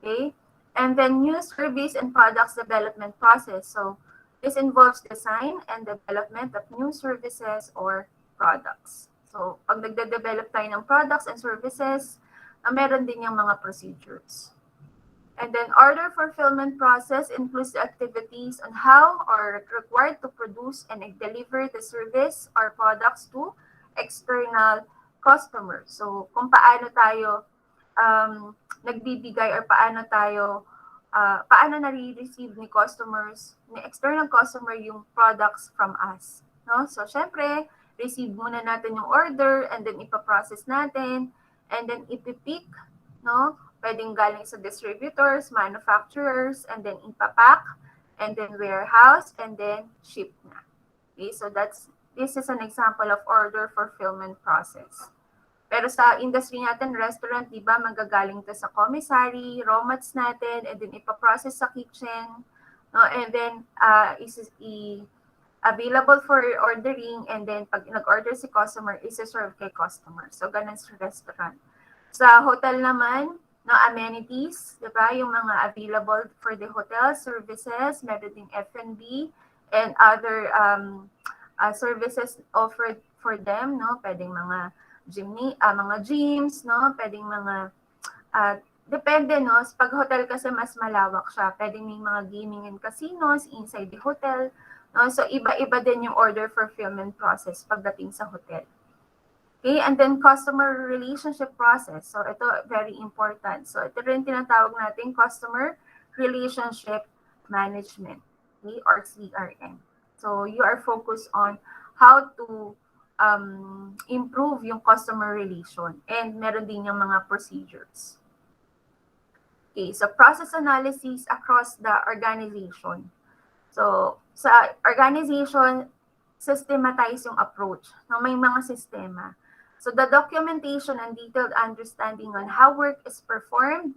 Okay? And then, new service and products development process. So, this involves design and development of new services or products. So, pag nagde-develop tayo ng products and services, meron din yung mga procedures. And then order fulfillment process includes the activities on how are required to produce and deliver the service or products to external customers. So kung paano tayo nagbibigay or paano nare-receive ni external customer yung products from us. No? So syempre, receive muna natin yung order and then ipaprocess natin. And then ipipick, no? Pwedeng galing sa distributors, manufacturers, and then ipapack, and then warehouse, and then ship na. Okay, so this is an example of order fulfillment process. Pero sa industry natin, restaurant, di ba, magagaling to sa commissary, raw mats natin, and then ipaprocess sa kitchen, no? And then available for ordering, and then pag nag-order si customer, isa-serve kay customer. So, ganun sa restaurant. Sa hotel naman, no, amenities, diba? Yung mga available for the hotel services, meron ding F&B, and other services offered for them, no? Pwedeng mga gyms, no? Pwedeng mga, depende, no? Pag hotel kasi mas malawak siya. Pwedeng may mga gaming and casinos inside the hotel. No? So, iba-iba din yung order fulfillment process pagdating sa hotel. Okay, and then customer relationship process. So, ito very important. So, ito rin tinatawag natin customer relationship management, okay, or CRM. So, you are focused on how to improve yung customer relation, and meron din yung mga procedures. Okay, so process analysis across the organization. So, sa organization, systematize yung approach. No, may mga sistema. So, the documentation and detailed understanding on how work is performed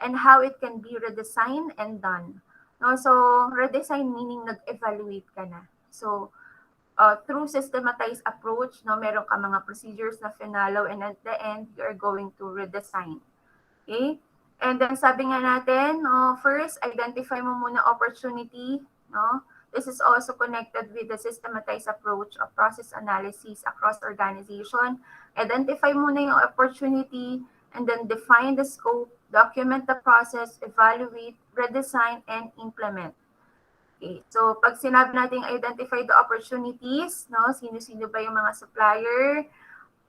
and how it can be redesigned and done. No, so, redesign meaning nag-evaluate ka na. So, through systematized approach, no, meron ka mga procedures na finalo, and at the end, you are going to redesign. Okay? And then sabi nga natin, first, identify mo muna opportunity. No? This is also connected with the systematized approach of process analysis across organization. Identify muna yung opportunity, and then define the scope, document the process, evaluate, redesign, and implement. Okay. So, pag sinabi natin identify the opportunities, no, sino-sino ba yung mga supplier,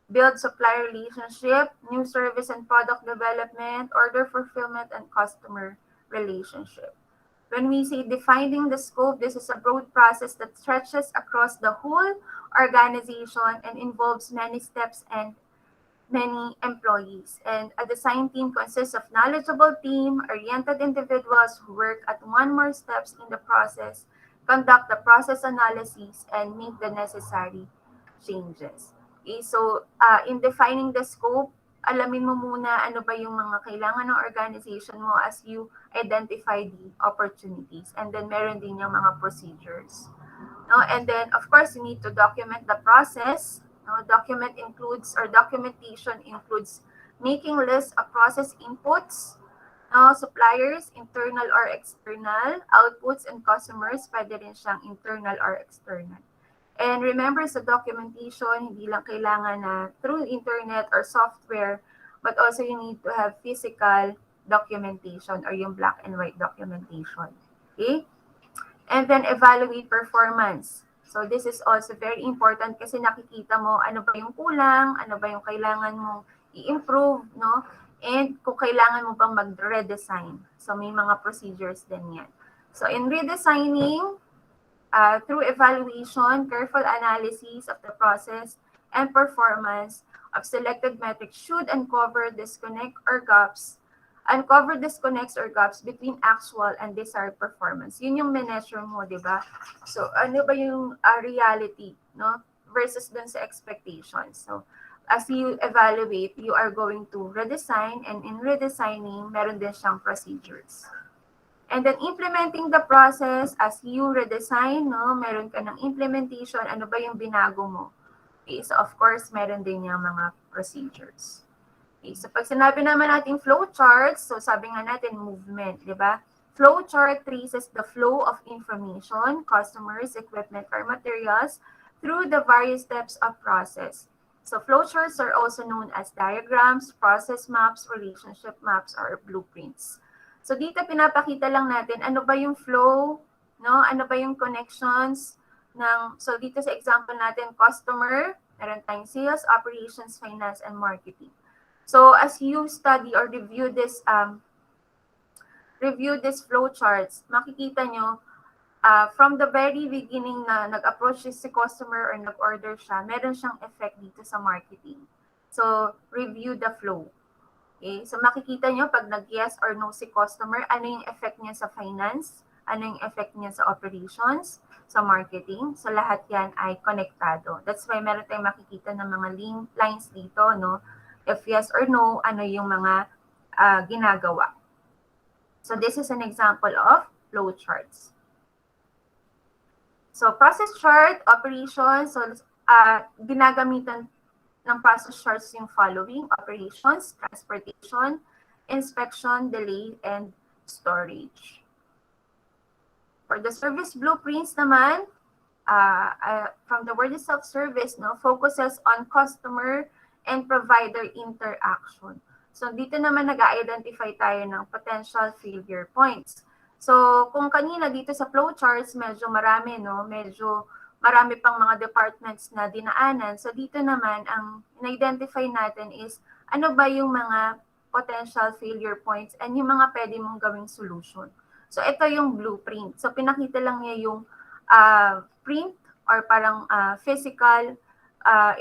build supplier relationship, new service and product development, order fulfillment, and customer relationship. When we say defining the scope, this is a broad process that stretches across the whole organization and involves many steps and many employees. And a design team consists of knowledgeable team-oriented individuals who work at one more steps in the process, conduct the process analysis, and make the necessary changes. Okay, so in defining the scope, alamin mo muna ano ba yung mga kailangan ng organization mo as you identify the opportunities. And then meron din yung mga procedures. No? And then, of course, you need to document the process. No? Documentation includes making lists of process inputs, suppliers, internal or external, outputs, and customers, pwede rin siyang internal or external. And remember, sa documentation, hindi lang kailangan na through internet or software, but also you need to have physical documentation or yung black and white documentation. Okay? And then evaluate performance. So this is also very important kasi nakikita mo ano ba yung kulang, ano ba yung kailangan mong i-improve, no? And kung kailangan mo bang mag-redesign. So may mga procedures din yan. So in redesigning, through evaluation, careful analysis of the process and performance of selected metrics should uncover disconnects or gaps between actual and desired performance. Yun yung measure mo, di ba? So, ano ba yung reality, no? Versus dun sa expectations. So, as you evaluate, you are going to redesign, and in redesigning, meron din siyang procedures. And then implementing the process, as you redesign, no, meron ka ng implementation, ano ba yung binago mo? Okay, so of course, meron din yung mga procedures. Okay, so pag sinabi naman natin flow charts, so sabi nga natin movement, di ba? Flow chart traces the flow of information, customers, equipment, or materials through the various steps of process. So flow charts are also known as diagrams, process maps, relationship maps, or blueprints. So dito pinapakita lang natin ano ba yung flow, no? Ano ba yung connections ng, so dito sa example natin, customer, meron tayong sales, operations, finance, and marketing. So as you study or review this flow charts, makikita nyo from the very beginning na nag-approach si customer or nag-order siya, meron siyang effect dito sa marketing. So review the flow. Okay, so makikita nyo pag nag-yes or no si customer, ano yung effect niya sa finance, ano yung effect niya sa operations, sa marketing. So lahat yan ay konektado. That's why meron tayong makikita ng mga lines dito, no? If yes or no, ano yung mga ginagawa. So this is an example of flow charts. So process chart, operations, so ginagamitan ng process charts yung following: operations, transportation, inspection, delay, and storage. For the service blueprints naman, from the word itself, service, no, focuses on customer and provider interaction. So dito naman nag-identify tayo ng potential failure points. So kung kanina dito sa flow charts, medyo marami, no, medyo marami pang mga departments na dinaanan. So dito naman, ang in-identify natin is ano ba yung mga potential failure points and yung mga pwede mong gawing solution. So ito yung blueprint. So pinakita lang niya yung print or parang physical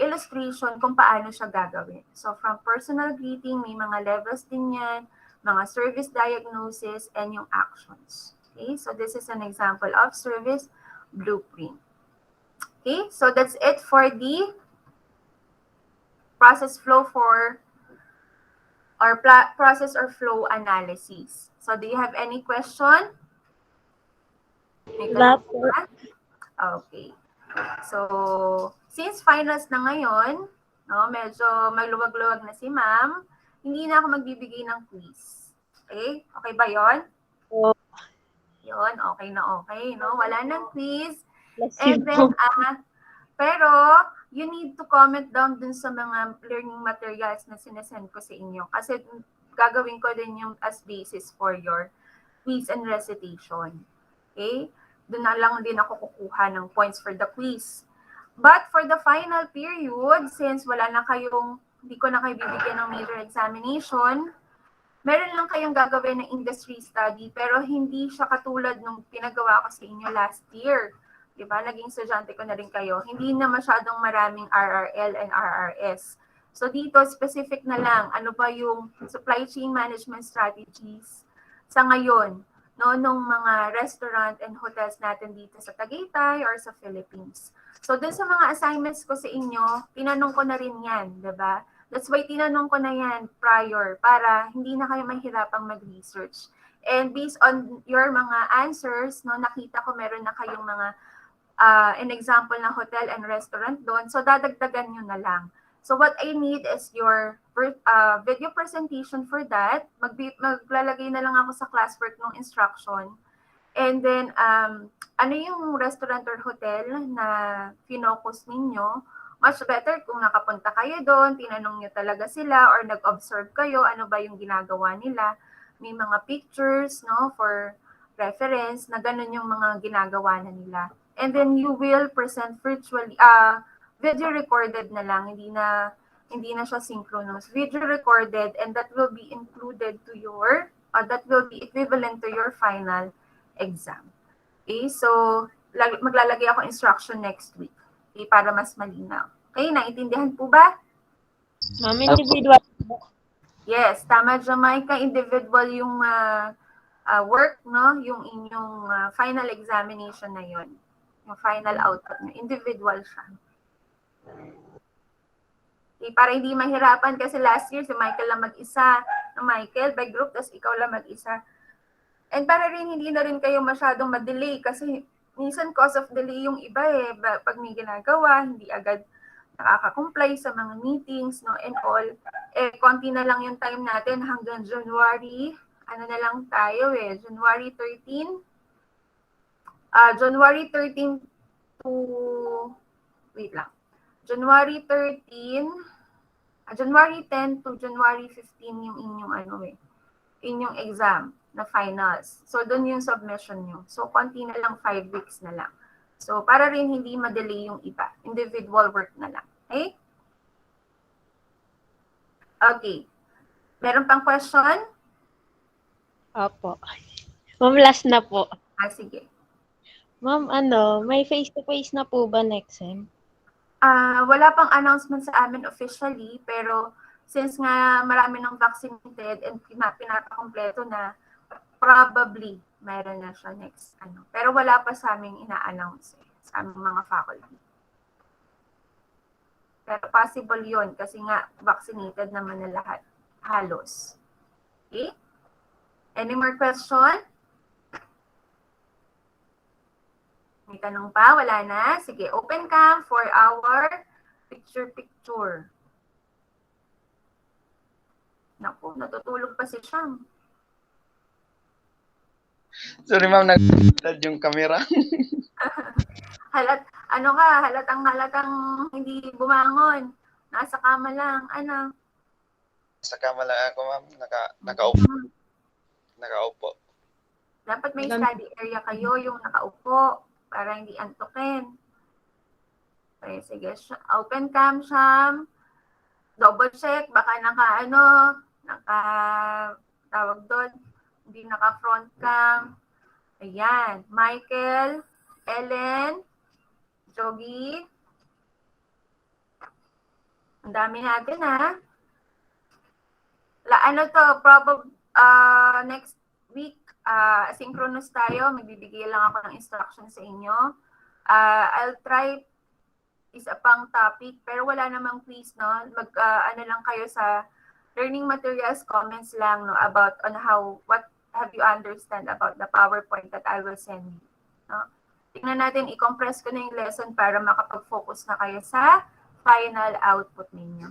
illustration kung paano siya gagawin. So from personal greeting, may mga levels din yan, mga service diagnosis, and yung actions. Okay, so this is an example of service blueprint. Okay, so that's it for the process flow for or process or flow analysis. So do you have any question? Okay. So, since finals na ngayon, no, medyo magluwag-luwag na si ma'am, hindi na ako magbibigay ng quiz. Okay? Okay ba yon? Oo. Yon, okay na okay, no? Wala nang quiz. Bless And you then, po. pero, you need to comment down dun sa mga learning materials na sinesend ko sa inyo. Kasi gagawin ko din yung as basis for your quiz and recitation. Okay? Doon na lang din ako kukuha ng points for the quiz. But for the final period, since wala na kayong, hindi ko na kayo bibigyan ng major examination, meron lang kayong gagawin ng industry study, pero hindi siya katulad nung pinagawa ko sa inyo last year. Diba? Naging estudyante ko na rin kayo. Hindi na masyadong maraming RRL and RRS. So dito, specific na lang, ano ba yung supply chain management strategies sa ngayon, no, nung mga restaurant and hotels natin dito sa Tagaytay or sa Philippines. So dun sa mga assignments ko sa inyo, tinanong ko na rin yan, diba? That's why tinanong ko na yan prior para hindi na kayo mahirapang mag-research. And based on your mga answers, no, nakita ko meron na kayong mga an example na hotel and restaurant doon. So dadagdagan nyo na lang. So what I need is your video presentation for that. Maglalagay na lang ako sa classwork ng instruction. And then, ano yung restaurant or hotel na finocus ninyo? Much better kung nakapunta kayo doon, tinanong nyo talaga sila, or nag-observe kayo, ano ba yung ginagawa nila. May mga pictures, no, for reference, na ganun yung mga ginagawa na nila. And then you will present virtually, video recorded na lang, hindi na siya synchronous. Video recorded, and that will be included to your, that will be equivalent to your final exam. Okay, so maglalagay ako instruction next week. Okay, para mas malinaw. Okay, naintindihan po ba? Ma'am, individual. Yes, tama, Jamaica. Individual yung work, no? Yung inyong final examination na yon. Yung final output nyo. Individual siya. Okay, para hindi mahirapan kasi last year si Michael lang mag-isa. Michael by group, tapos ikaw lang mag-isa. And para rin hindi na rin kayo masyadong ma-delay kasi minsan cause of delay yung iba eh. Pag may ginagawa, hindi agad nakaka-comply sa mga meetings, no, and all. Eh, konti na lang yung time natin hanggang January. Ano na lang tayo eh, January 13. January 13 to, wait lang. January 13, January 10 to January 15 yung inyong inyong exam na finals. So, doon yung submission nyo. So, konti na lang, 5 weeks na lang. So, para rin hindi ma-delay yung iba. Individual work na lang. Okay? Okay. Meron pang question? Opo. Ma'am, last na po. Sige. Ma'am, may face-to-face na po ba next sem? Wala pang announcement sa amin officially, pero since nga marami ng vaccinated and pinaka-kompleto na, probably mayroon na siya next Pero wala pa sa aming ina-announce sa aming mga faculty. Pero possible yon kasi nga vaccinated naman na lahat. Halos. Okay? Any more question? May tanong pa? Wala na? Sige, open cam for our picture. Naku, natutulog pa si Shang. Sorry ma'am, nag-tad yung camera. Halatang hindi bumangon. Nasa kama lang. Sa kama lang ako ma'am, nakaupo. Nakaupo. Dapat may study area kayo, yung nakaupo, para hindi antukin. Okay, sige. Open cam, Sham. Double check, baka tawag doon, hindi naka-front cam. Ayan. Michael, Ellen, Jogi. Ang dami natin, ha? Probably next week, asynchronous tayo. Magbibigay lang ako ng instruction sa inyo. I'll try isa pang topic, pero wala namang quiz, no? Lang kayo sa learning materials, comments lang, no, about on what have you understand about the PowerPoint that I will send you, no? Tingnan natin, i-compress ko na yung lesson para makapag-focus na kayo sa final output ninyo.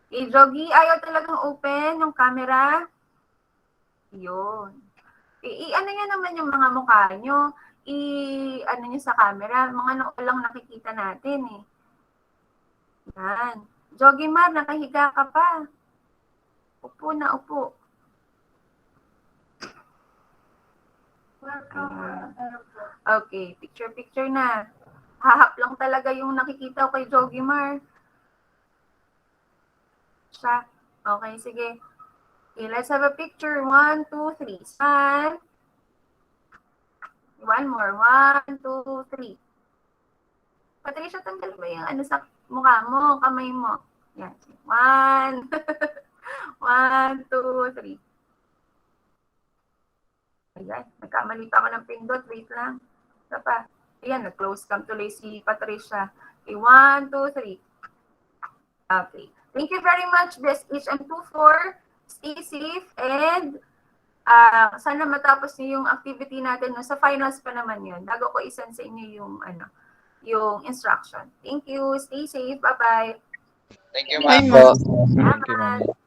Okay, Jogi, ayaw talagang open yung camera. Yun. I-ano nyo naman yung mga mukha nyo. I-ano nyo sa camera. Mga walang nakikita natin eh. Yan. Jogi Mar, nakahiga ka pa. Upo na, upo. Ayan. Okay, picture na. Hahap lang talaga yung nakikita ko kay Jogi Mar. Siya. Okay, sige. Okay, let's have a picture. 1, 2, 3. Smile. One more. 1, 2, 3. Patricia, tanggal mo yung ano sa mukha mo, kamay mo. Yan. 1. 1, 2, 3. Ayan, nagkamali pa ako ng pindot. Wait lang. Isa pa. Ayan, nag-close cam tuloy si Patricia. Okay, 1, 2, 3. Okay. Thank you very much, Best HM24. Stay safe and sana matapos niyo yung activity natin. No? Sa finals pa naman yun. Bago ko isend sa inyo yung, yung instruction. Thank you. Stay safe. Bye-bye. Thank you, Bye, ma'am. ma'am. Thank you, ma'am. Salamat.